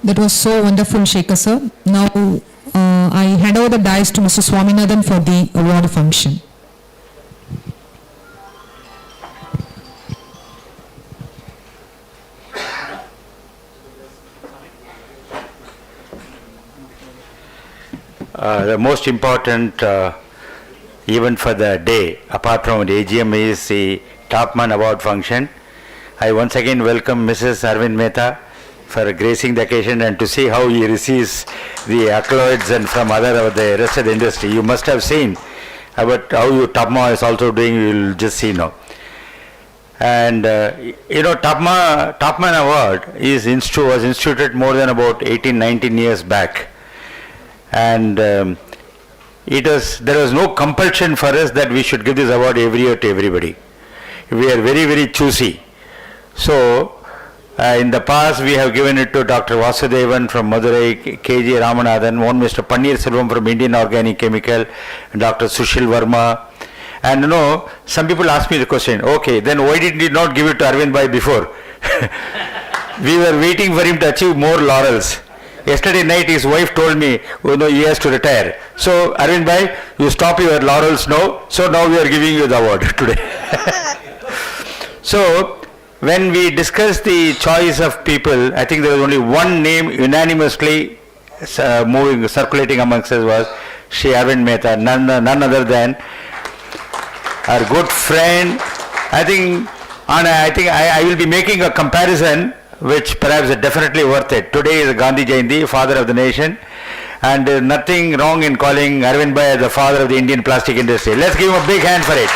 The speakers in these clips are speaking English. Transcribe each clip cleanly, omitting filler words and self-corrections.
That was so wonderful, Shekhar sir. Now, I hand over the dice to Mr. Swaminathan for the award function. The most important event for the day, apart from the AGM, is the TAPMAN award function. I once again welcome Mr.Arvind Mehta for gracing the occasion and to see how he receives the accolades and from other of the rest of the industry. You must have seen about how TAPMA is also doing, you will just see now. And TAPMAN award was instituted more than about 18-19 years back. And there was no compulsion for us that we should give this award every year to everybody. We are very, very choosy. So, in the past we have given it to Dr. Vasudevan from Madurai, KG Ramanathan, one Mr. Pannir Selvam from Indian Organic Chemical, Dr. Sushil Verma. And some people ask me the question, okay, then why did you not give it to Arvind Bhai before? We were waiting for him to achieve more laurels. Yesterday night his wife told me, he has to retire. So Arvind Bhai, you stop your laurels now. So now we are giving you the award today. So when we discussed the choice of people, I think there was only one name unanimously circulating amongst us was Shri Arvind Mehta, none other than our good friend. I think I will be making a comparison which perhaps is definitely worth it. Today is Gandhi Jayanti, father of the nation, and there is nothing wrong in calling Arvind Bhai the father of the Indian plastic industry. Let's give him a big hand for it.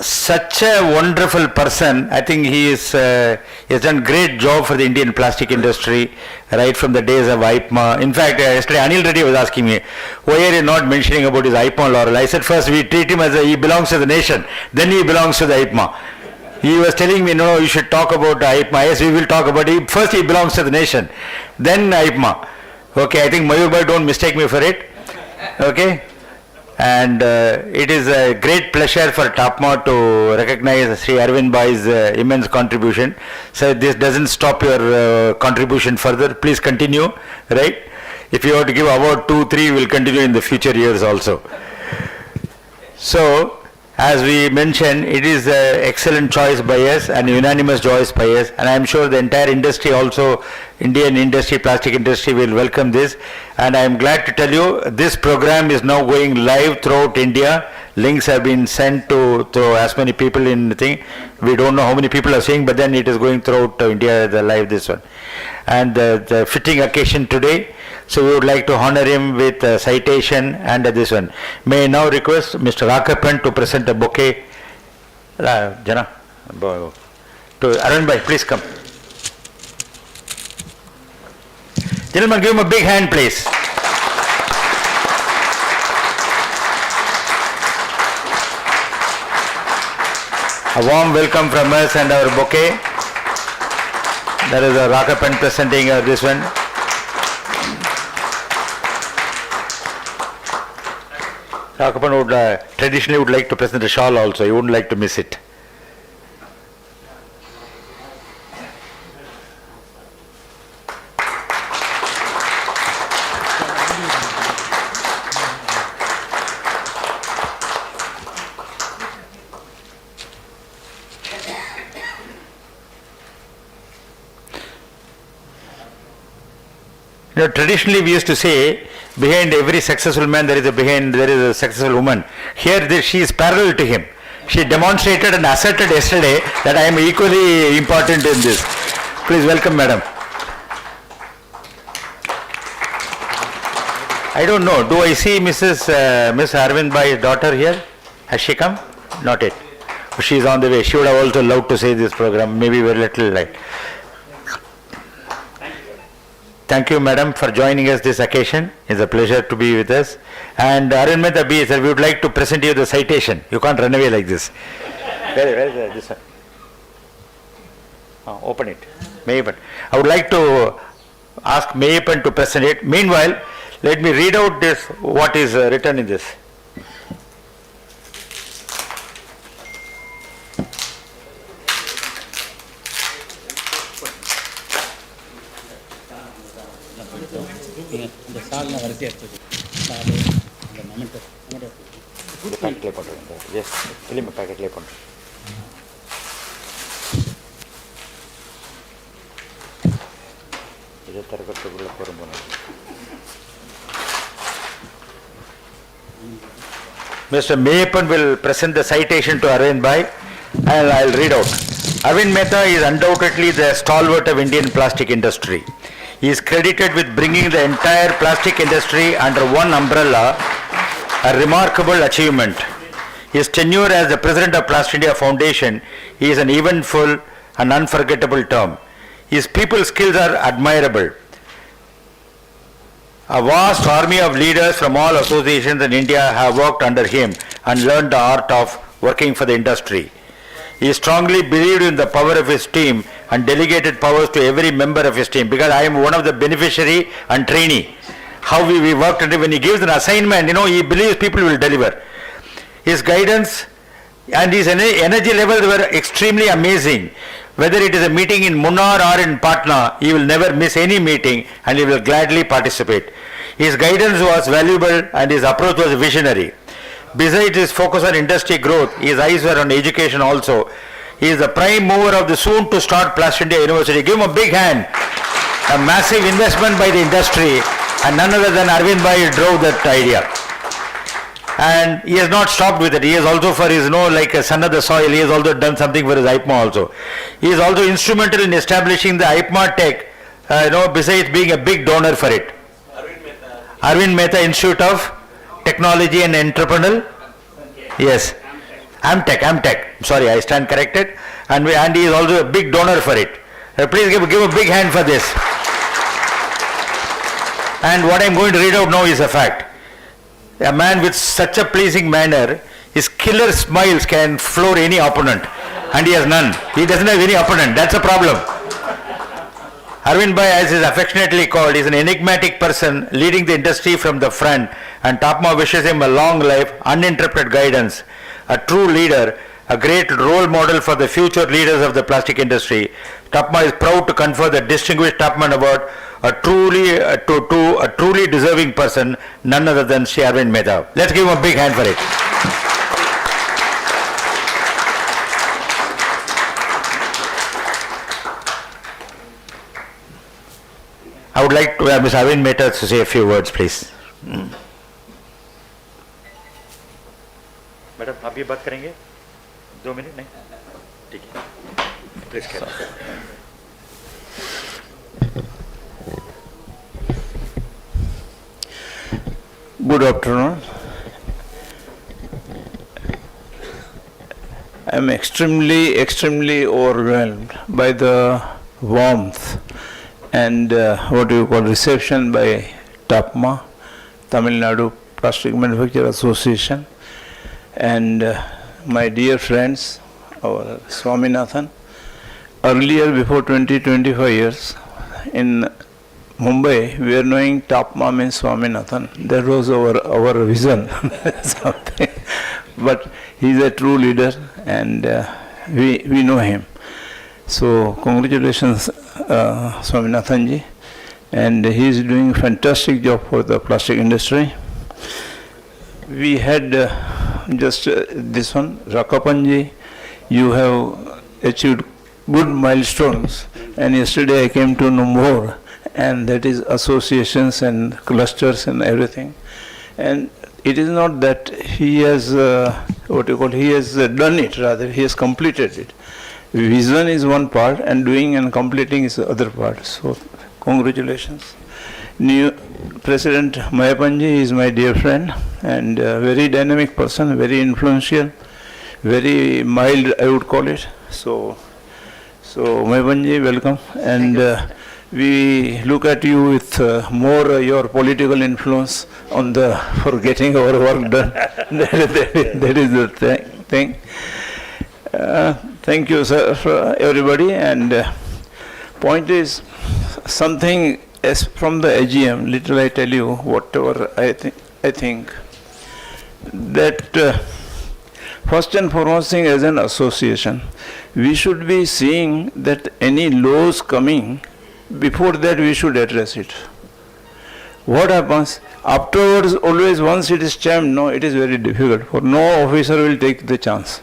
Such a wonderful person. I think he has done great job for the Indian plastic industry right from the days of TAPMA. In fact, yesterday Anil Reddy was asking me, why are you not mentioning about his TAPMA laurel? I said, first we treat him as he belongs to the nation, then he belongs to the TAPMA. He was telling me, no, you should talk about TAPMA. Yes, we will talk about it. First he belongs to the nation, then TAPMA. Okay, I think Mayur Bhai, don't mistake me for it. Okay. And it is a great pleasure for TAPMA to recognize Sri Arvind Bhai's immense contribution. So this doesn't stop your contribution further. Please continue, right? If you have to give award 2, 3, we'll continue in the future years also. So, as we mentioned, it is an excellent choice by us and unanimous choice by us, and I am sure the entire industry also, Indian industry, plastic industry will welcome this. And I am glad to tell you, this program is now going live throughout India. Links have been sent to as many people in the thing. We don't know how many people are seeing, but then it is going throughout India, the live this one. And the fitting occasion today, so we would like to honor him with a citation and this one. May I now request Mr. Rakapan to present a bouquet. Jana, to Arvind Bhai, please come. Gentlemen, give him a big hand, please. A warm welcome from us and our bouquet. There is a Rakapan presenting this one. Rakapan would traditionally would like to present a shawl also. He wouldn't like to miss it. Traditionally we used to say, behind every successful man there is a successful woman. Here she is parallel to him. She demonstrated and asserted yesterday that I am equally important in this. Please welcome, madam. I don't know. Do I see Miss Arvind Bhai's daughter here? Has she come? Not yet. She is on the way. She would have also loved to say this program. Maybe very little late. Thank you, madam, for joining us this occasion. It's a pleasure to be with us. And Arvind Mehta B, sir, we would like to present you the citation. You can't run away like this. Where is this one? Oh, open it. Mayappan. I would like to ask Mayappan to present it. Meanwhile, let me read out this, what is written in this. இந்த சால்லாம் வரிசையாக எடுத்து சால் இந்த moment இந்த பேக்கெட்லேயே பண்ணுறேன். Just film பேக்கெட்லேயே பண்ணுறேன். இதை திறக்கிறதுக்குள்ளே போகிறோம். Mr. Mehta will present the citation to Arvind Bhai and I'll read out. Arvind Mehta is undoubtedly the stalwart of Indian plastic industry. He is credited with bringing the entire plastic industry under one umbrella, a remarkable achievement. His tenure as the president of Plastic India Foundation is an eventful and unforgettable term. His people skills are admirable. A vast army of leaders from all associations in India have worked under him and learned the art of working for the industry. He strongly believed in the power of his team and delegated powers to every member of his team, because I am one of the beneficiary and trainee. How we worked, and when he gives an assignment, he believes people will deliver. His guidance and his energy levels were extremely amazing. Whether it is a meeting in Munnar or in Patna, he will never miss any meeting and he will gladly participate. His guidance was valuable and his approach was visionary. Besides his focus on industry growth, his eyes were on education also. He is the prime mover of the soon to start Plastic India University. Give him a big hand. A massive investment by the industry, and none other than Arvind Bhai drove that idea. And he has not stopped with it. He has also, for his, like a son of the soil, he has also done something for his IPMA also. He is also instrumental in establishing the IPMA Tech, besides being a big donor for it. Arvind Mehta Institute of Technology and Entrepreneurial. Yes. Amtech. Sorry, I stand corrected. And he is also a big donor for it. Please give a big hand for this. And what I am going to read out now is a fact. A man with such a pleasing manner, his killer smiles can floor any opponent, and he has none. He doesn't have any opponent. That's a problem. Arvind Bhai, as is affectionately called, is an enigmatic person leading the industry from the front, and TAPMA wishes him a long life, uninterrupted guidance, a true leader, a great role model for the future leaders of the plastic industry. TAPMA is proud to confer the distinguished TAPMAN award a truly deserving person, none other than Sri Arvind Mehta. Let's give him a big hand for it. I would like to have Mr. Arvind Mehta to say a few words, please. Madam आप भी बात करेंगे 2 minute नहीं ठीक है please करें Good afternoon. I am extremely overwhelmed by the warmth and reception by TAPMA, Tamil Nadu Plastic Manufacturer Association, and my dear friends, our Swaminathan. Earlier, before 20-25 years, in Mumbai, we are knowing TAPMA means Swaminathan. That was our vision. Something. But he is a true leader and we know him. So congratulations Swaminathan ji, and he is doing a fantastic job for the plastic industry. We had just this one, Rakapan ji, you have achieved good milestones, and yesterday I came to know more, and that is associations and clusters and everything. And it is not that he has he has done it, rather he has completed it. Vision is one part and doing and completing is the other part. So congratulations. New President Mayapanji is my dear friend and a very dynamic person, very influential, very mild I would call it. So Mayapanji, welcome, and we look at you with more your political influence on for getting our work done. that is the thing. Thank you, sir, for everybody. And point is something as from the AGM. Little I tell you whatever I think that first and foremost thing, as an association, we should be seeing that any laws coming, before that we should address it. What happens? Afterwards, always once it is stamped, no, it is very difficult. For no officer will take the chance.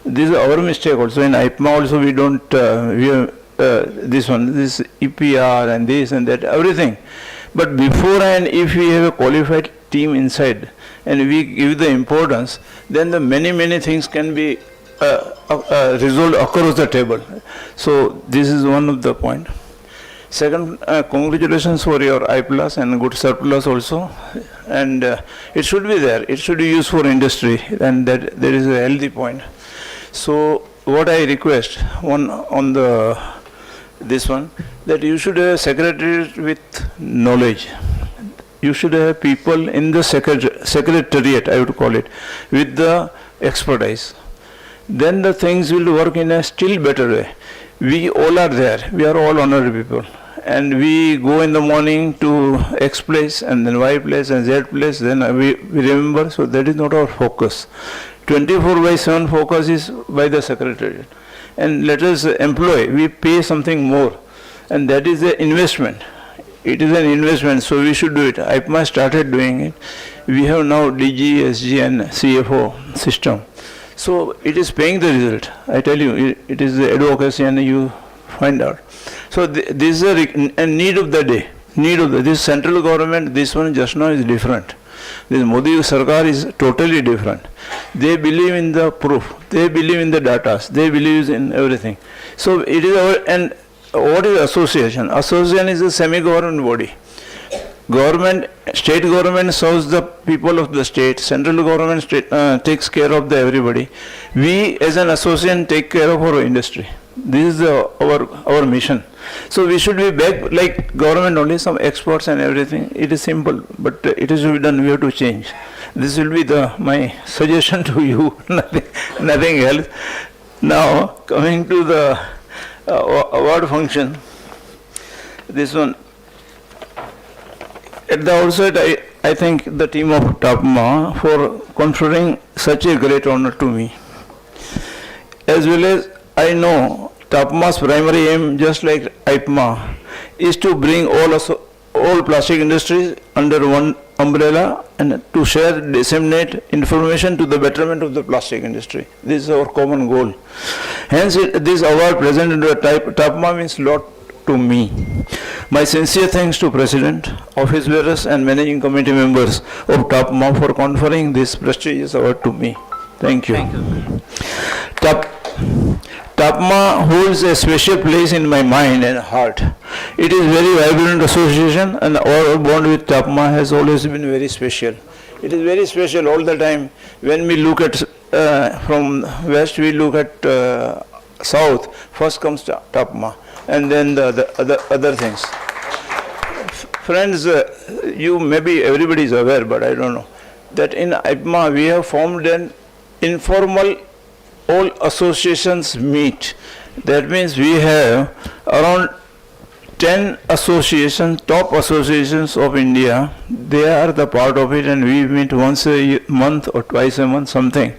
This is our mistake also. In IPMA also we don't, this EPR and this and that, everything. But beforehand, if we have a qualified team inside and we give the importance, then the many things can be resolved across the table. So this is one of the point. Second, congratulations for your I plus and good surplus also, and it should be there. It should be used for industry, and that there is a healthy point. So what I request on this one, that you should have a secretariat with knowledge. You should have people in the secretariat, I would call it, with the expertise. Then the things will work in a still better way. We all are there. We are all honored people. And we go in the morning to X place and then Y place and Z place, then we remember. So that is not our focus. 24/7 focus is by the secretariat. And let us employ, we pay something more. And that is the investment. It is an investment, so we should do it. IPMA started doing it. We have now DG, SG and CFO system. So it is paying the result. I tell you, it is the advocacy and you find out. So this is a need of the day. This central government, this one just now is different. This Modi Sarkar is totally different. They believe in the proof. They believe in the data. They believe in everything. So it is our, and what is association? Association is a semi-government body. Government, state government serves the people of the state. Central government takes care of the everybody. We as an association take care of our industry. This is our mission. So we should be back like government only, some experts and everything. It is simple, but it is to be done. We have to change. This will be my suggestion to you. nothing else. Now coming to the award function. This one. At the outset, I thank the team of TAPMA for conferring such a great honor to me. As well as I know TAPMA's primary aim, just like IPMA, is to bring all plastic industries under one umbrella and to share, disseminate information to the betterment of the plastic industry. This is our common goal. Hence, this award presented to TAPMA means a lot to me. My sincere thanks to President, office bearers and managing committee members of TAPMA for conferring this prestigious award to me. Thank you. Thank you. TAPMA holds a special place in my mind and heart. It is very vibrant association and our bond with TAPMA has always been very special. It is very special all the time. When we look at from west, we look at south, first comes TAPMA and then the other things. Friends, you maybe everybody is aware, but I don't know, that in IPMA we have formed an informal all associations meet. That means we have around 10 associations, top associations of India. They are the part of it and we meet once a month or twice a month, something,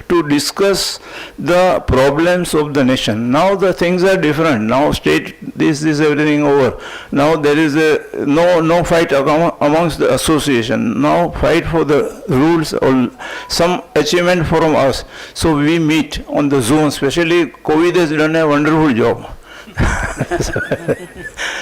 to discuss the problems of the nation. Now the things are different. Now state this everything over. Now there is no fight amongst the association. Now fight for the rules or some achievement from us. So we meet on the Zoom, especially COVID has done a wonderful job.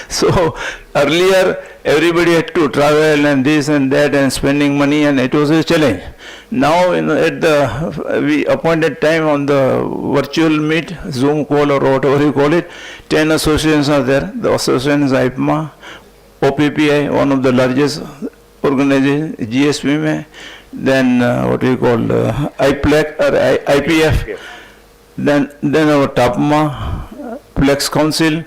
So earlier everybody had to travel and this and that and spending money and it was a challenge. Now at the we appointed time on the virtual meet, Zoom call or whatever you call it, 10 associations are there. The association is IPMA, OPPI, one of the largest organizations, GSP, then what do you call IPLEC or IPF, then our TAPMA, Flex Council,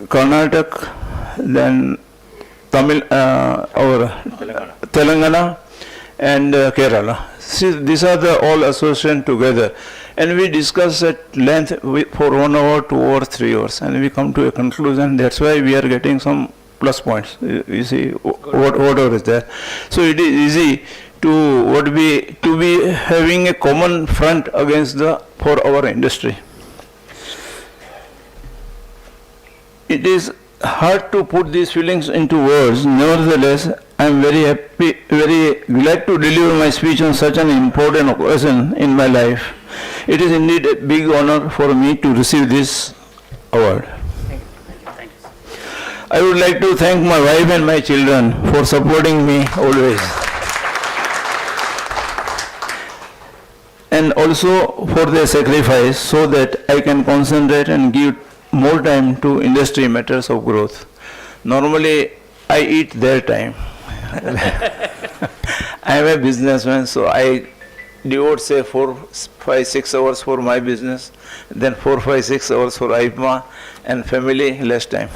Karnataka, then our Telangana and Kerala. See, these are the all associations together, and we discuss at length for 1 hour, 2 hours, 3 hours, and we come to a conclusion. That's why we are getting some plus points. You see, whatever is there. So it is easy to be having a common front against for our industry. It is hard to put these feelings into words. Nevertheless, I am very happy, very glad to deliver my speech on such an important occasion in my life. It is indeed a big honor for me to receive this award. I would like to thank my wife and my children for supporting me always. And also for their sacrifice so that I can concentrate and give more time to industry matters of growth. Normally, I eat their time. I am a businessman, so I devote say 4, 5, 6 hours for my business, then 4, 5, 6 hours for IPMA, and family less time.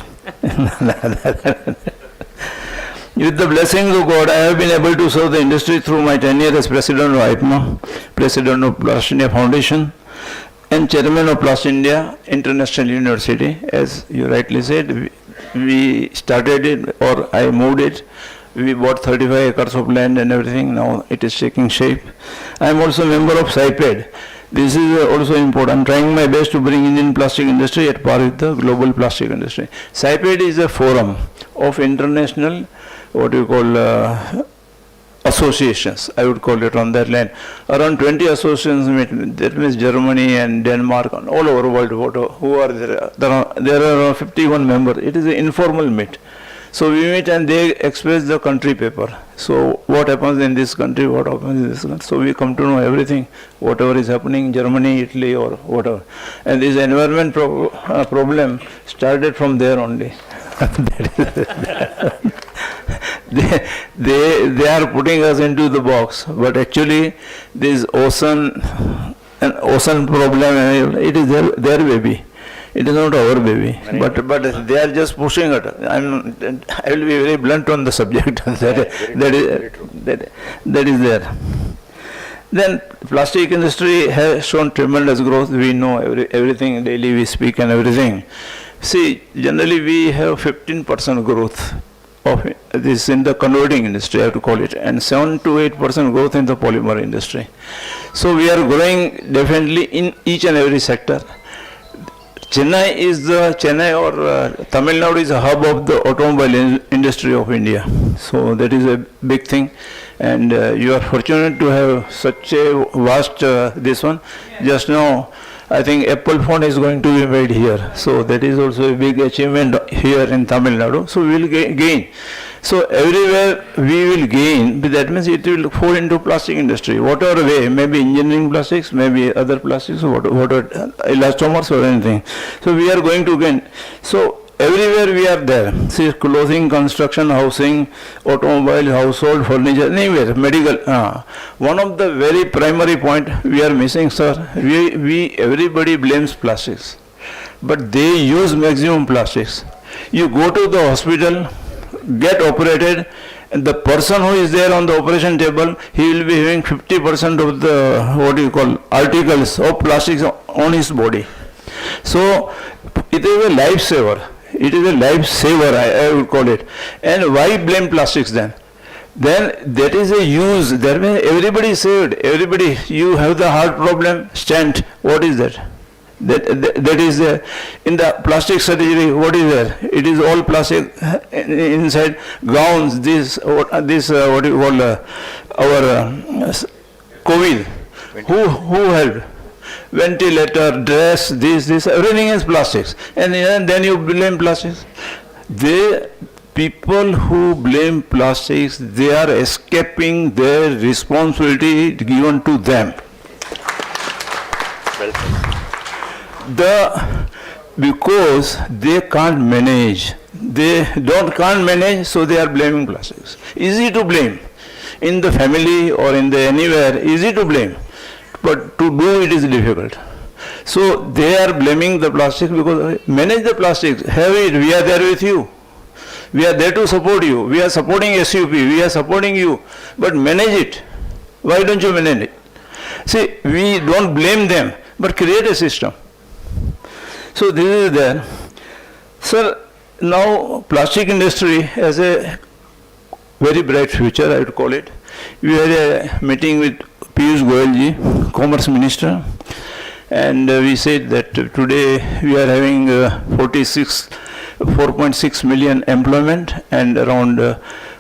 With the blessings of God, I have been able to serve the industry through my tenure as President of IPMA, President of Plast India Foundation, and Chairman of Plast India International University. As you rightly said, we started it, or I moved it. We bought 35 acres of land and everything. Now it is taking shape. I am also a member of SIPED. This is also important. I am trying my best to bring Indian plastic industry at par with the global plastic industry. SIPED is a forum of international, what you call, associations, I would call it on that line. Around 20 associations meet, that means Germany and Denmark and all over the world who are there. There are 51 members. It is an informal meet. So we meet and they express the country paper. So what happens in this country, what happens in this country. So we come to know everything, whatever is happening in Germany, Italy or whatever. And this environment problem started from there only. They are putting us into the box, but actually this ocean problem, it is their baby. It is not our baby, but they are just pushing it. I will be very blunt on the subject. that is there. Then plastic industry has shown tremendous growth. We know everything daily. We speak and everything. See, generally we have 15% growth of this in the converting industry, I have to call it, and 7 to 8% growth in the polymer industry. So we are growing definitely in each and every sector. Chennai or Tamil Nadu is a hub of the automobile industry of India. So that is a big thing, and you are fortunate to have such a vast this one. Just now, I think Apple phone is going to be made here. So that is also a big achievement here in Tamil Nadu. So we will gain. So everywhere we will gain, but that means it will fall into plastic industry. Whatever way, maybe engineering plastics, maybe other plastics, whatever elastomers or anything. So we are going to gain. So everywhere we are there. See, clothing, construction, housing, automobile, household, furniture, anywhere, medical. One of the very primary point we are missing, sir, everybody blames plastics, but they use maximum plastics. You go to the hospital, get operated, and the person who is there on the operation table, he will be having 50% of the, what you call, articles of plastics on his body. So it is a lifesaver. It is a lifesaver, I would call it. And why blame plastics then? Then that is a use. That means everybody saved. Everybody, you have the heart problem, stent. What is that? That is in the plastic surgery. What is there? It is all plastic inside gowns. What you call our COVID. Who helped? Ventilator, dress, this, everything is plastics. And then you blame plastics. People who blame plastics, they are escaping their responsibility given to them. Because they can't manage. Can't manage, so they are blaming plastics. Easy to blame. In the family or in the anywhere, easy to blame. But to do it is difficult. So they are blaming the plastic because manage the plastics, have it, we are there with you. We are there to support you. We are supporting SUP, we are supporting you. But manage it. Why don't you manage it? See, we don't blame them, but create a system. So this is there. Sir, now plastic industry has a very bright future, I would call it. We had a meeting with Piyush Goyal ji, Commerce Minister, and we said that today we are having 46 4.6 million employment and around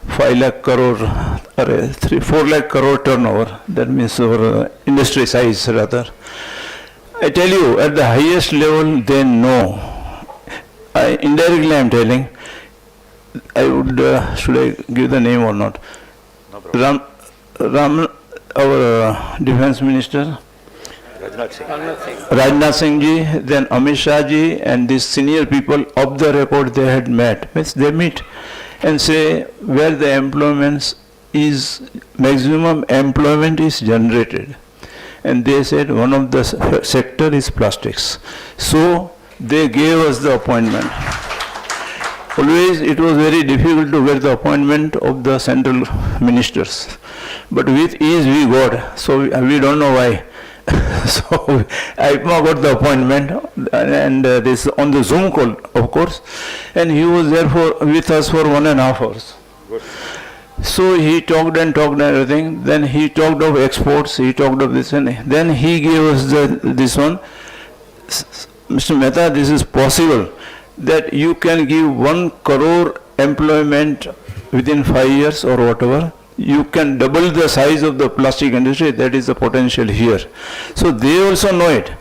5 lakh crore, 4 lakh crore turnover. That means our industry size rather. I tell you, at the highest level, they know. Indirectly, I am telling. I would, should I give the name or not? No problem. Ram, our defense minister, Rajnath Singh ji, then Amit Shah ji, and these senior people of the record they had met. Means they meet and say where the employment is, maximum employment is generated. And they said one of the sector is plastics. So they gave us the appointment. Always it was very difficult to get the appointment of the central ministers. But with ease we got, so we don't know why. So TAPMA got the appointment, and this on the Zoom call, of course, and he was there with us for 1.5 hours. Good. So he talked and everything. Then he talked of exports. He talked of this, and then he gave us this one. Mr. Mehta, this is possible that you can give 1 crore employment within 5 years or whatever. You can double the size of the plastic industry. That is the potential here. So they also know it,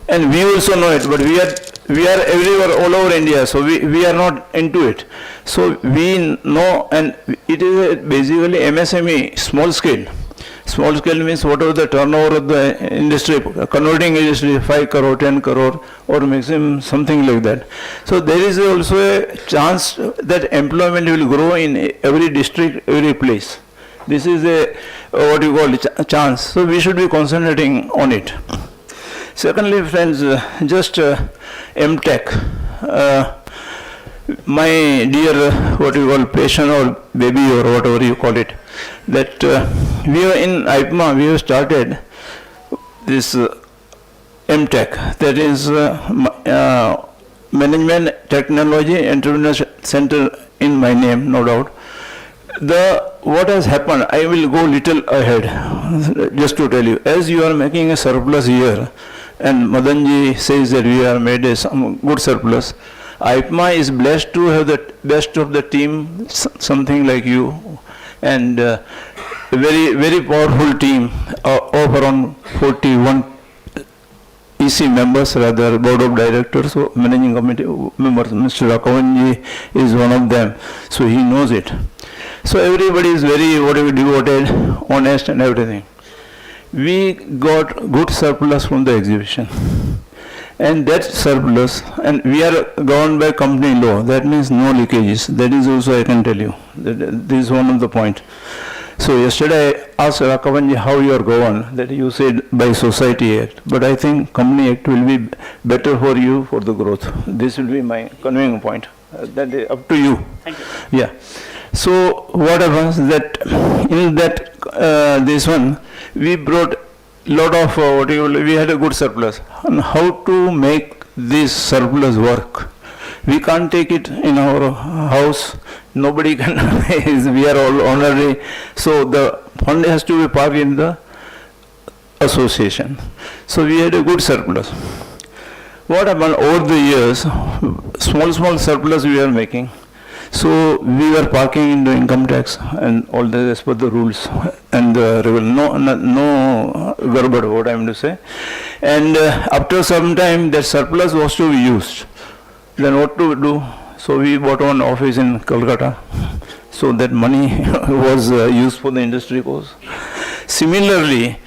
and we also know it. But we are everywhere, all over India. So we are not into it. So we know, and it is basically MSME, small scale. Small scale means whatever the turnover of the industry, converting industry, 5 crore, 10 crore, or maximum something like that. So there is also a chance that employment will grow in every district, every place. This is a what you call a chance. So we should be concentrating on it. Secondly, friends, just MTech. My dear, what you call patient or baby or whatever you call it, that we are in TAPMA, we have started this MTech, that is Management Technology Entrepreneurship Center in my name, no doubt. What has happened, I will go little ahead, just to tell you, as you are making a surplus here, and Madanji says that we are made some good surplus, TAPMA is blessed to have the best of the team, something like you, and very, very powerful team of around 41 EC members, rather board of directors, so managing committee members. Mr. Rakavanji is one of them, so he knows it. So everybody is very devoted, honest and everything. We got good surplus from the exhibition. And that surplus, and we are governed by company law, that means no leakages. That is also I can tell you. This is one of the points. So yesterday I asked Rakavanji how you are governed, that you said by Society Act. But I think Company Act will be better for you for the growth. This will be my conveying point. That is up to you. Thank you. Yeah. So what happens that in that this one we brought lot of we had a good surplus. And how to make this surplus work? We can't take it in our house. Nobody can. We are all honorary. So the fund has to be parked in the association. So we had a good surplus. What happened over the years? Small surplus we are making. So we were parking in the income tax and all that as per the rules and the no garbad, what I am to say. And after some time that surplus was to be used. Then what to do? So we bought one office in Kolkata. So that money was used for the industry course. Similarly,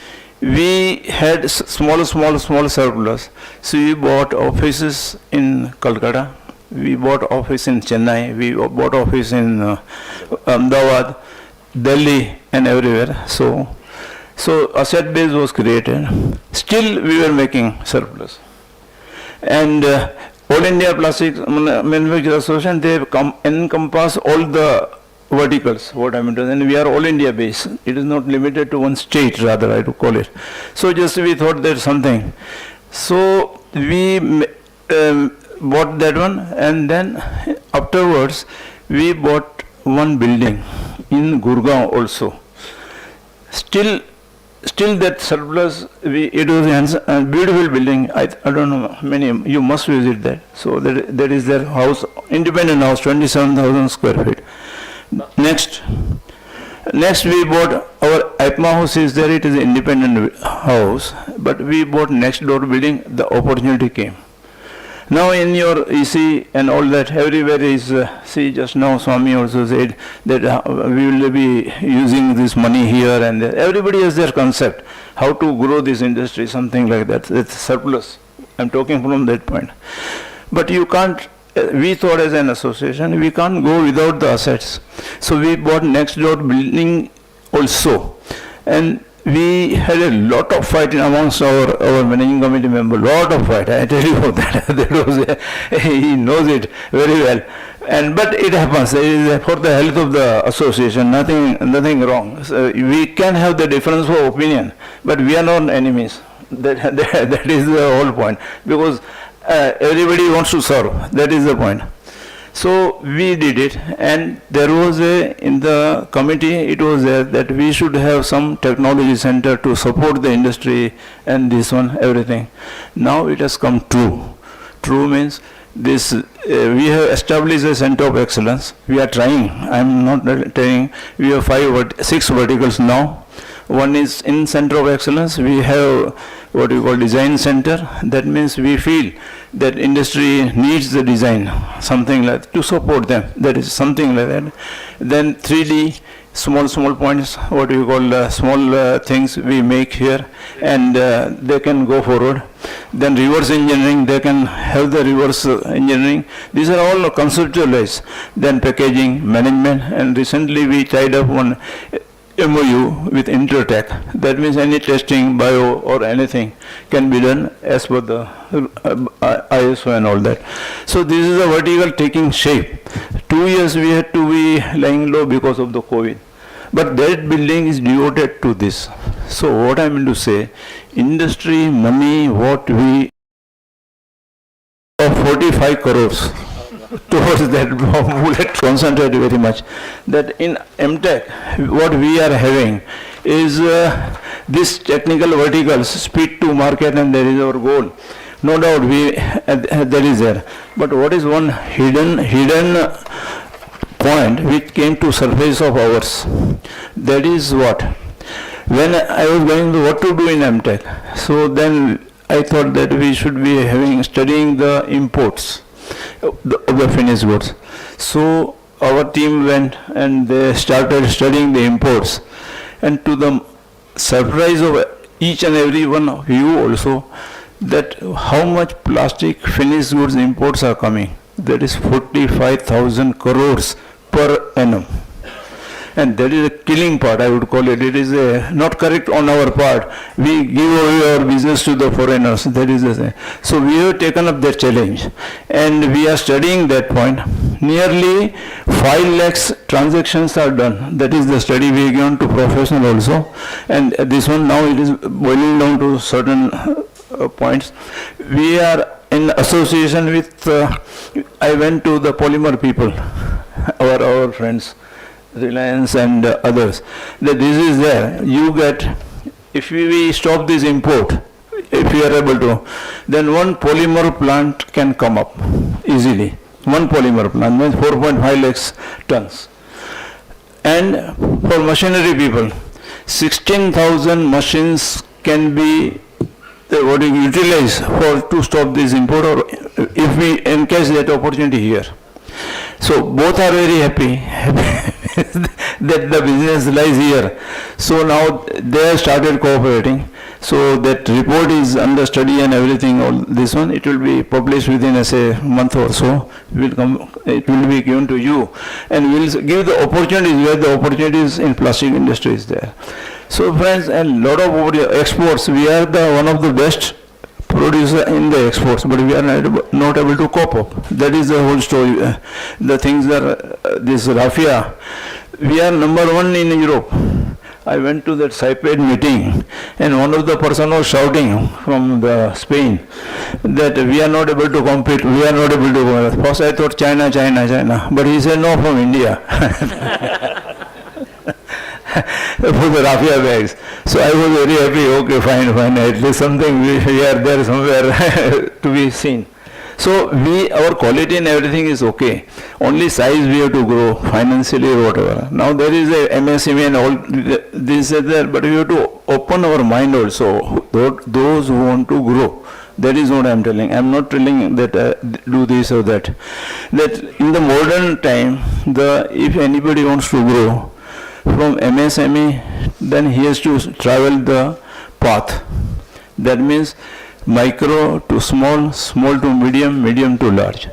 we had small surplus. So we bought offices in Kolkata. We bought office in Chennai, we bought office in Ahmedabad, Delhi and everywhere. So asset base was created. Still we were making surplus. And All India Plastic Manufacturers Association, they encompass all the verticals, what I mean to say, and we are all India based. It is not limited to one state, rather I to call it. So just we thought there's something. So we bought that one, and then afterwards we bought one building in Gurgaon also. Still still that surplus, it was a beautiful building. I don't know, many, you must visit that. So that is their house, independent house, 27,000 square feet. Next we bought our TAPMA house is there, it is an independent house, but we bought next door building, the opportunity came. Now in your EC and all that, everywhere is, see just now Swami also said that we will be using this money here and there. Everybody has their concept, how to grow this industry, something like that. It's surplus. I'm talking from that point. But you can't, we thought as an association, we can't go without the assets. So we bought next door building also. And we had a lot of fighting amongst our managing committee member, lot of fight. I tell you that he knows it very well. But it happens. It is for the health of the association, nothing wrong. So we can have the difference of opinion, but we are not enemies. That is the whole point. Because everybody wants to serve. That is the point. So we did it, and there was in the committee, it was there that we should have some technology center to support the industry and this one, everything. Now it has come true. True means this, we have established a center of excellence. We are trying, I am not telling, we have 6 verticals now. One is in center of excellence, we have what we call design center. That means we feel that industry needs the design, something like that, to support them. That is something like that. Then 3D, small points, what we call small things we make here, and they can go forward. Then reverse engineering, they can have the reverse engineering. These are all conceptualized. Then packaging, management, and recently we tied up one MOU with Intertech. That means any testing, bio or anything can be done as per the ISO and all that. So this is a vertical taking shape. 2 years we had to be lying low because of the COVID. But that building is devoted to this. So what I mean to say, industry, money, what we, 45 crores. Towards that bullet, concentrate very much. That in MTech, what we are having is this technical verticals, speed to market, and there is our goal. No doubt that is there. But what is one hidden point which came to surface of ours? That is what? When I was going to what to do in MTech, so then I thought that we should be studying the imports of the finished goods. So our team went and they started studying the imports, and to the surprise of each and every one of you also, that how much plastic finished goods imports are coming. That is 45,000 crores per annum. And that is a killing part, I would call it. It is not correct on our part. We give away our business to the foreigners. That is the thing. So we have taken up that challenge, and we are studying that point. Nearly 5 lakhs transactions are done. That is the study we have given to professional also. And this one now it is boiling down to certain points. We are in association with, I went to the polymer people, our friends, Reliance and others, that this is there. You get, if we stop this import, if we are able to, then one polymer plant can come up easily. One polymer plant means 4.5 lakhs tons. And for machinery people, 16,000 machines can be utilized to stop this import, or if we encase that opportunity here. So both are very happy that the business lies here. So now they have started cooperating. So that report is under study and everything. All this one, it will be published within a month or so. It will be given to you, and we will give the opportunities where the opportunities in plastic industry is there. So friends, a lot of exports. We are one of the best producer in the exports, but we are not able to cope up. That is the whole story. The things are, this raffia, we are number 1 in Europe. I went to that SIPED meeting, and one of the person was shouting from the Spain that we are not able to compete, we are not able to go. First I thought China, but he said no, from India. for the raffia bags. So I was very happy, okay, fine, at least something we are there somewhere to be seen. So our quality and everything is okay. Only size we have to grow financially or whatever. Now there is a MSME and all this is there, but we have to open our mind also. Those who want to grow. That is what I am telling. I am not telling that do this or that. That in the modern time, if anybody wants to grow from MSME, then he has to travel the path. That means micro to small, small to medium, medium to large.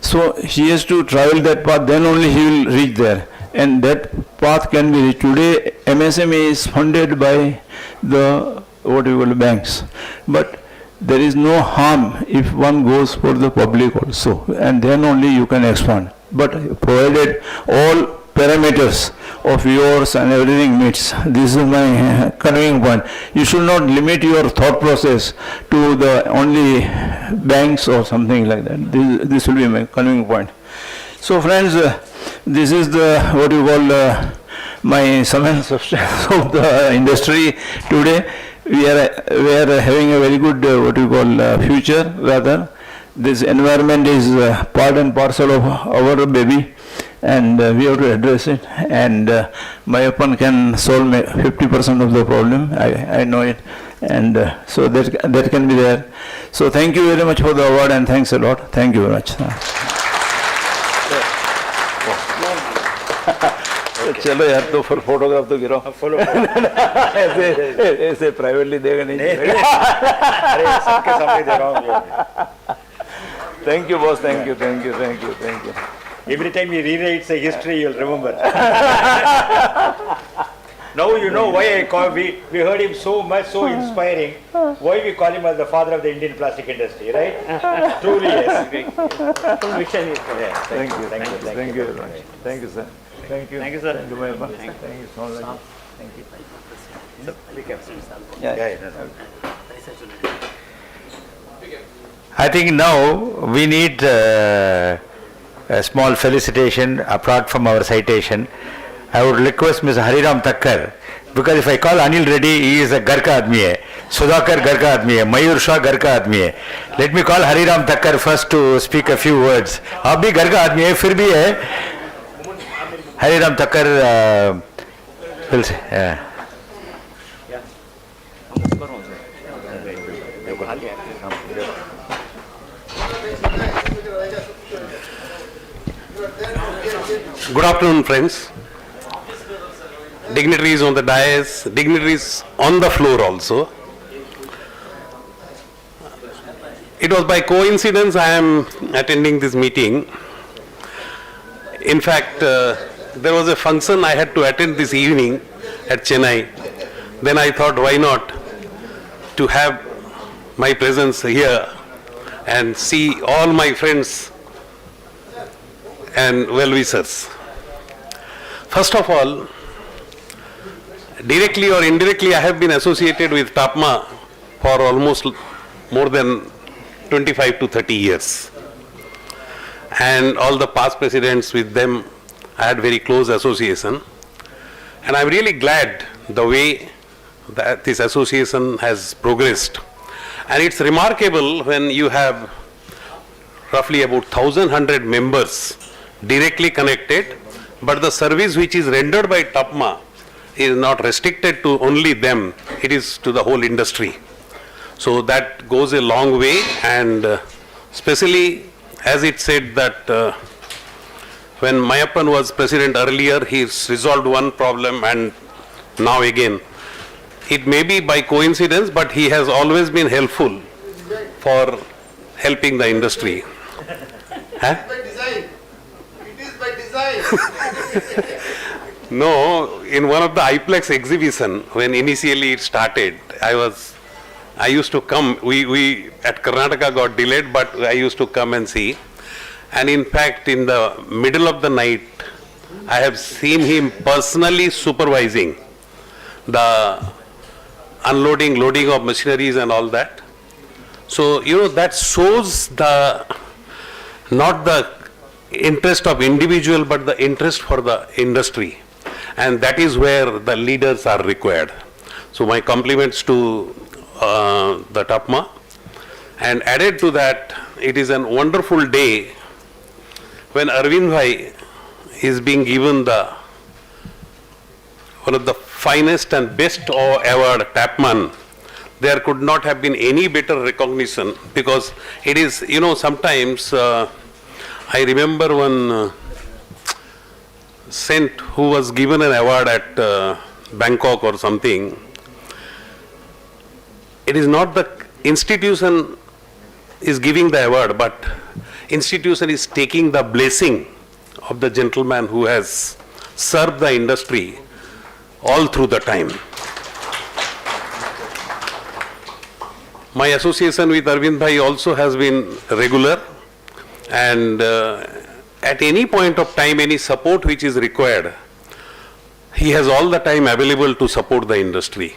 So he has to travel that path, then only he will reach there. And that path can be reached. Today, MSME is funded by the banks. But there is no harm if one goes for the public also, and then only you can expand. But provided all parameters of yours and everything meets, this is my conveying point. You should not limit your thought process to the only banks or something like that. This will be my conveying point. So friends, this is the my sum and substance of the industry today. We are having a very good future rather. This environment is part and parcel of our baby, and we have to address it. And Mayappan can solve 50% of the problem. I know it, and so that can be there. So thank you very much for the award, and thanks a lot. Thank you very much. चलो यार तो फिर photograph तो गिराओ ऐसे privately देगा नहीं अरे सबके सामने दे रहा हूँ thank you boss thank you Every time he rewrites a history, you'll remember. Now you know why we heard him so much, so inspiring. Why we call him as the father of the Indian plastic industry, right? Truly, yes. Conviction is there. Thank you very much. Thank you, sir. Thank you. Thank you, sir. Thank you, Mehta. Thank you so much. Thank you. I think now we need a small felicitation apart from our citation. I would request Mr. Hariram Thakkar, because if I call Anil Reddy, he is a Garka Admi hai, Sudhakar Garka Admi hai, Mayur Shah Garka Admi hai. Let me call Hariram Thakkar first to speak a few words. आप भी Garka Admi hai, फिर भी है. Hariram Thakkar will say. Good afternoon, friends. Dignitaries on the dais, dignitaries on the floor also. It was by coincidence I am attending this meeting. In fact, there was a function I had to attend this evening at Chennai. Then I thought, why not to have my presence here and see all my friends and well-wishers. First of all, directly or indirectly, I have been associated with TAPMA for almost more than 25 to 30 years. And all the past presidents, with them, I had very close association. And I'm really glad the way that this association has progressed. And it's remarkable when you have roughly about 1,100 members directly connected, but the service which is rendered by TAPMA is not restricted to only them, it is to the whole industry. So that goes a long way, and especially as it said that when Mayappan was president earlier, he resolved one problem, and now again. It may be by coincidence, but he has always been helpful for helping the industry. Huh? It is by design. No, in one of the IPLEX exhibition, when initially it started, I used to come, we at Karnataka got delayed, but I used to come and see. And in fact, in the middle of the night, I have seen him personally supervising the unloading, loading of machineries and all that. So, that shows not the interest of individual, but the interest for the industry. and that is where the leaders are required. So my compliments to the TAPMA, and added to that, it is a wonderful day when Arvind Bhai is being given the one of the finest and best award, TAPMAN. There could not have been any better recognition, because it is, you know, sometimes I remember one saint who was given an award at Bangkok or something. It is not the institution is giving the award, but institution is taking the blessing of the gentleman who has served the industry all through the time. My association with Arvind Bhai also has been regular, and at any point of time, any support which is required, he has all the time available to support the industry.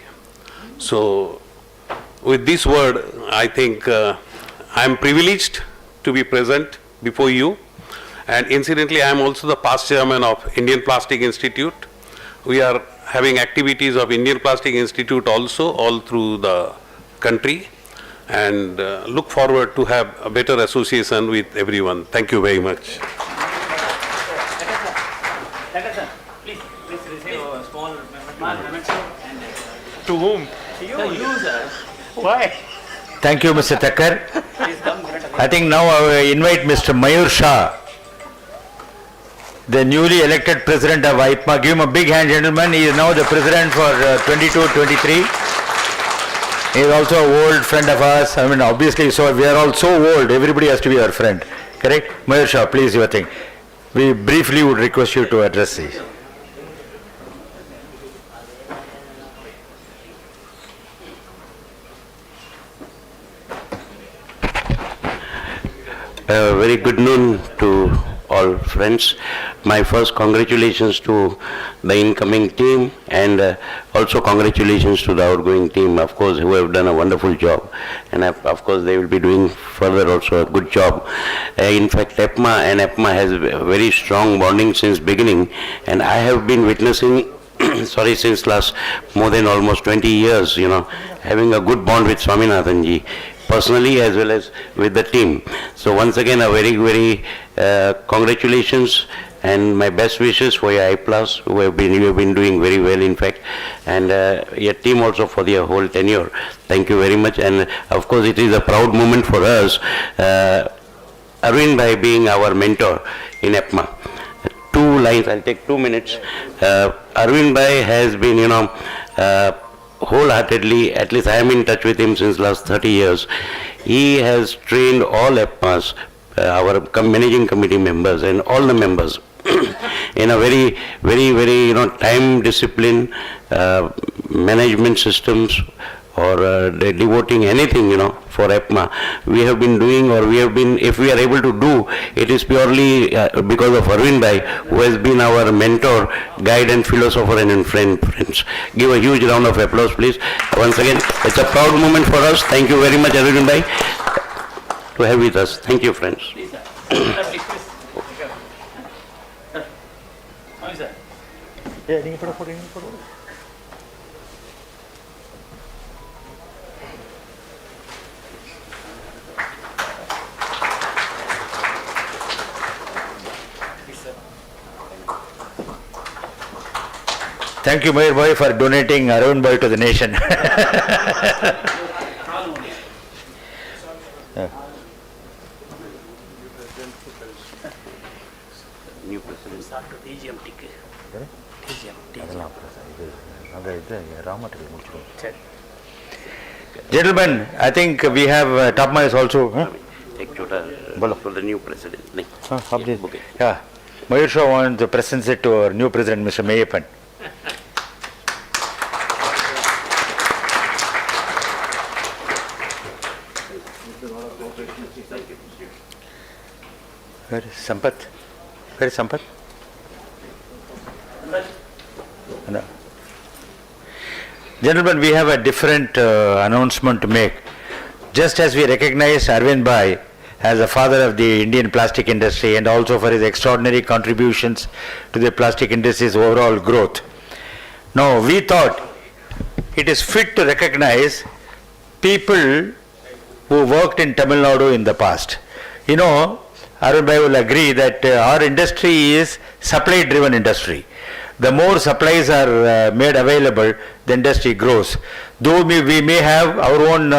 So with this word, I think I am privileged to be present before you. And incidentally, I am also the past chairman of Indian Plastic Institute. We are having activities of Indian Plastic Institute also all through the country, and look forward to have a better association with everyone. Thank you very much. Please receive a small memento. To whom? You, sir. Why? Thank you, Mr. Thakkar. Please come. I think now I will invite Mr. Mayur Shah, the newly elected president of IPMA. Give him a big hand, gentlemen. He is now the president for 22-23. He is also an old friend of ours. I mean, obviously, so we are all so old, everybody has to be our friend. Correct? Mayur Shah, please, your thing. We briefly would request you to address this. Very good noon to all friends. My first congratulations to the incoming team, and also congratulations to the outgoing team, of course, who have done a wonderful job. And of course, they will be doing further also a good job. In fact, TAPMA and APMA has a very strong bonding since beginning, and I have been witnessing sorry, since last more than almost 20 years, you know, having a good bond with Swaminathan ji, personally as well as with the team. So once again, a very, very congratulations and my best wishes for your I+, who have been doing very well, in fact, and your team also for their whole tenure. Thank you very much. And of course, it is a proud moment for us, Arvind Bhai being our mentor in APMA. 2 lines, I'll take 2 minutes. Arvind Bhai has been, you know, wholeheartedly, at least I am in touch with him since last 30 years. He has trained all APMAs, our managing committee members and all the members in a very, very, very, you know, time discipline, management systems, or devoting anything, you know, for APMA. We have been doing, or we have been, if we are able to do, it is purely because of Arvind Bhai, who has been our mentor, guide and philosopher and friends. Give a huge round of applause, please. Once again, it's a proud moment for us. Thank you very much, Arvind Bhai, to have with us. Thank you, friends. Please, sir. Sir, please. Sir. Morning, sir. Thank you, Mayur Bhai, for donating Arvind Bhai to the nation. New president. Gentlemen, I think we have TAPMA is also. Take Chota for the new president. Okay. Yeah, Mayur Shah wants to present it to our new president, Mr. Meyyappan. Where is Sampath? Where is Sampath? No. Gentlemen, we have a different announcement to make. Just as we recognize Arvind Bhai, as a father of the Indian plastic industry and also for his extraordinary contributions to the plastic industry's overall growth. Now, we thought it is fit to recognize people who worked in Tamil Nadu in the past. You know, Arvind Bhai will agree that our industry is supply-driven industry. The more supplies are made available, the industry grows. Though we may have our own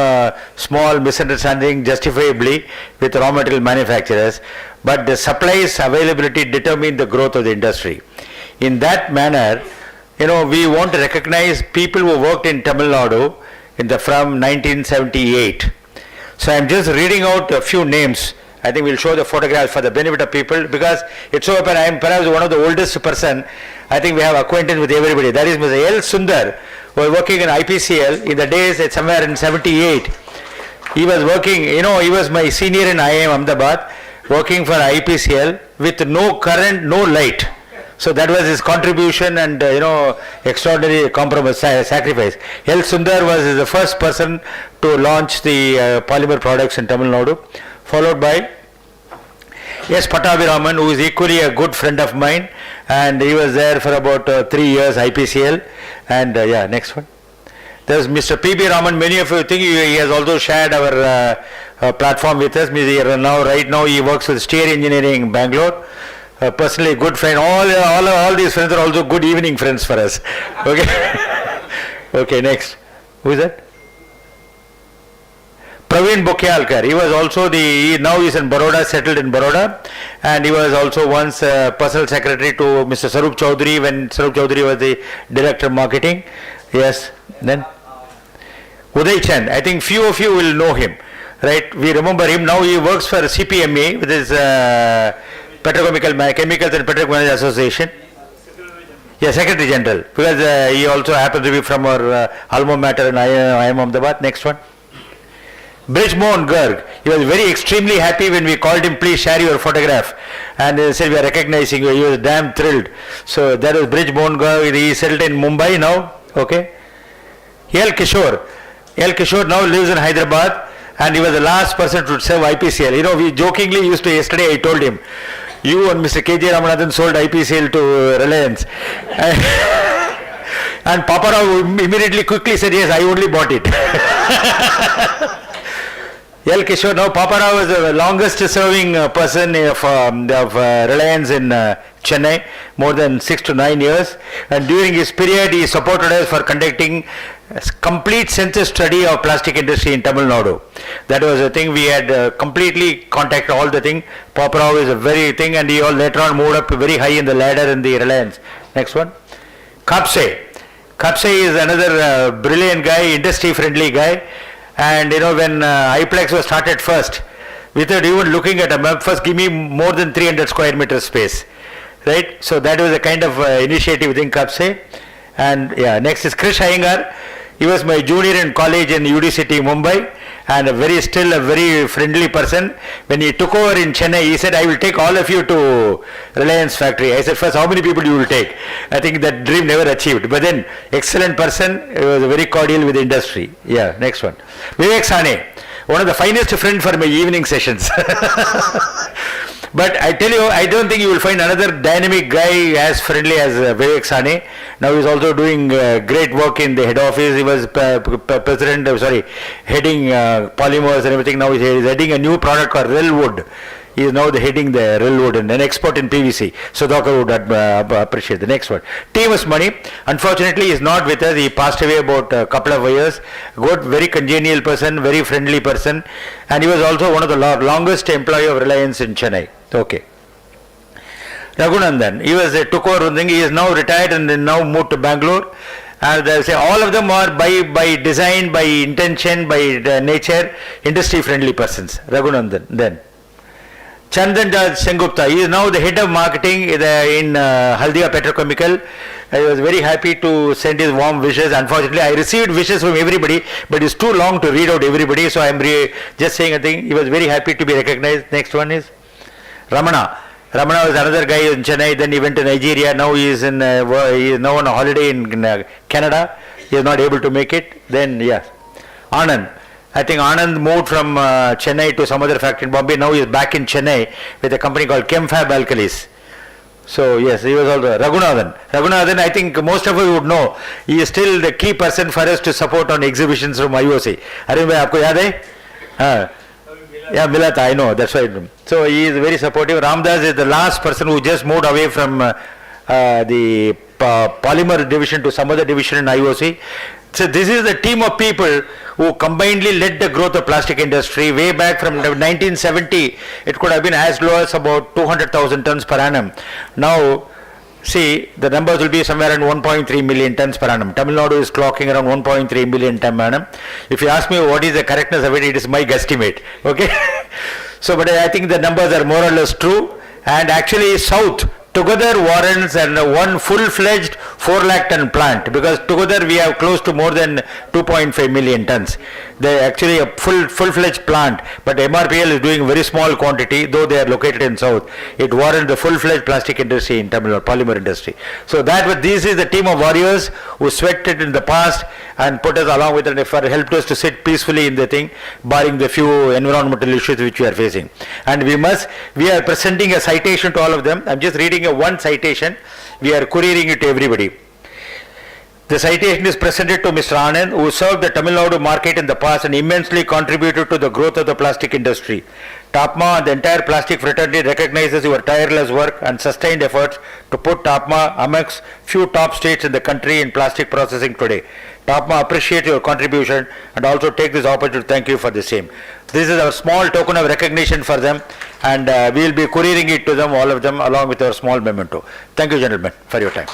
small misunderstanding justifiably with raw material manufacturers, but the supplies availability determine the growth of the industry. In that manner, you know, we want to recognize people who worked in Tamil Nadu from 1978. So I am just reading out a few names. I think we'll show the photographs for the benefit of people because it's so open. I am perhaps one of the oldest person. I think we have acquaintance with everybody. That is Mr. L. Sundar, who was working in IPCL in the days at somewhere in 78. He was working, you know, he was my senior in IIM Ahmedabad, working for IPCL with no current, no light. So that was his contribution and, you know, extraordinary compromise, sacrifice. L. Sundar was the first person to launch the polymer products in Tamil Nadu, followed by S. Pattabhiraman, who is equally a good friend of mine, and he was there for about 3 years, IPCL. And yeah, next one. There's Mr. P.B. Raman. Many of you think he has also shared our platform with us. Right now he works with Steer Engineering in Bangalore. Personally good friend. All these friends are also good evening friends for us. Okay. Okay, next. Who is that? Praveen Bokyalkar. He was also now he is in Baroda, settled in Baroda, and he was also once personal secretary to Mr. Sarup Chaudhary when Sarup Chaudhary was the director of marketing. Yes. Then Uday Chand. I think few of you will know him, right? We remember him. Now he works for CPMA with his Chemicals and Petrochemical Association. Yeah, Secretary General, because he also happens to be from our alma mater in IIM Ahmedabad. Next one. Brijmohan Garg. He was very extremely happy when we called him, please share your photograph. And he said, we are recognizing you. He was damn thrilled. So that was Brijmohan Garg. He settled in Mumbai now. Okay. L. Kishore. L. Kishore now lives in Hyderabad and he was the last person to serve IPCL. You know, we jokingly used to, yesterday I told him, you and Mr. K.J. Ramanathan sold IPCL to Reliance. And Papa Rao immediately quickly said, yes, I only bought it. L. Kishore, now Papa Rao was the longest serving person of Reliance in Chennai, more than 6 to 9 years. And during his period, he supported us for conducting a complete census study of plastic industry in Tamil Nadu. That was a thing we had completely contacted all the thing. Papa Rao is a very thing, and he all later on moved up very high in the ladder in the Reliance. Next one. Kapse. Kapse is another brilliant guy, industry friendly guy. And you know, when iPlex was started first, without even looking at a map, first give me more than 300 square meter space, right? So that was a kind of initiative within Kapse. And yeah, next is Krish Iyengar. He was my junior in college in UD City, Mumbai, and still a very friendly person. When he took over in Chennai, he said, I will take all of you to Reliance factory. I said, first, how many people you will take? I think that dream never achieved. But then, excellent person, he was very cordial with the industry. Yeah, next one. Vivek Sane, one of the finest friends for my evening sessions. But I tell you, I don't think you will find another dynamic guy as friendly as Vivek Sane. Now he's also doing great work in the head office. He was heading polymers and everything. Now he's heading a new product called Railwood. He is now heading the Railwood and an expert in PVC. So Dr. would appreciate the next one. Temus Money, unfortunately, is not with us. He passed away about a couple of years. Good, very congenial person, very friendly person. And he was also one of the longest employee of Reliance in Chennai. Okay. Raghunandan, he was took over one thing. He is now retired and then now moved to Bangalore. And they say all of them are by design, by intention, by nature, industry friendly persons. Raghunandan. Then Chandan Sengupta, he is now the head of marketing in Haldia Petrochemical. I was very happy to send his warm wishes. Unfortunately, I received wishes from everybody, but it's too long to read out everybody, so I'm just saying a thing. He was very happy to be recognized. Next one is Ramana. Ramana was another guy in Chennai, then he went to Nigeria. Now he is now on a holiday in Canada. He is not able to make it. Then, yeah. Anand. I think Anand moved from Chennai to some other factory in Bombay. Now he is back in Chennai with a company called Chemfab Alkalis. So yes, he was also Raghunathan. Raghunathan, I think most of you would know. He is still the key person for us to support on exhibitions from IOC. Arvind bhai, aapko yaad hai? Yeah, Milata, I know. That's why. So he is very supportive. Ramdas is the last person who just moved away from the polymer division to some other division in IOC. So this is the team of people who combinedly led the growth of plastic industry way back from 1970. It could have been as low as about 200,000 tons per annum. Now, see, the numbers will be somewhere around 1.3 million tons per annum. Tamil Nadu is clocking around 1.3 million ton per annum. If you ask me what is the correctness of it, it is my guesstimate. Okay? So, but I think the numbers are more or less true. And actually, South together warrants and one full-fledged 4 lakh ton plant, because together we have close to more than 2.5 million tons. They actually a full-fledged plant, but MRPL is doing very small quantity, though they are located in South. It warrants the full-fledged plastic industry in Tamil Nadu, polymer industry. So this is the team of warriors who sweated in the past and put us along with it and helped us to sit peacefully in the thing, barring the few environmental issues which we are facing. And we are presenting a citation to all of them. I'm just reading one citation. We are couriering it to everybody. The citation is presented to Mr. Anand, who served the Tamil Nadu market in the past and immensely contributed to the growth of the plastic industry. TAPMA and the entire plastic fraternity recognizes your tireless work and sustained efforts to put TAPMA amongst few top states in the country in plastic processing today. TAPMA appreciates your contribution and also take this opportunity to thank you for the same. This is a small token of recognition for them, and we will be couriering it to them, all of them, along with our small memento. Thank you, gentlemen, for your time.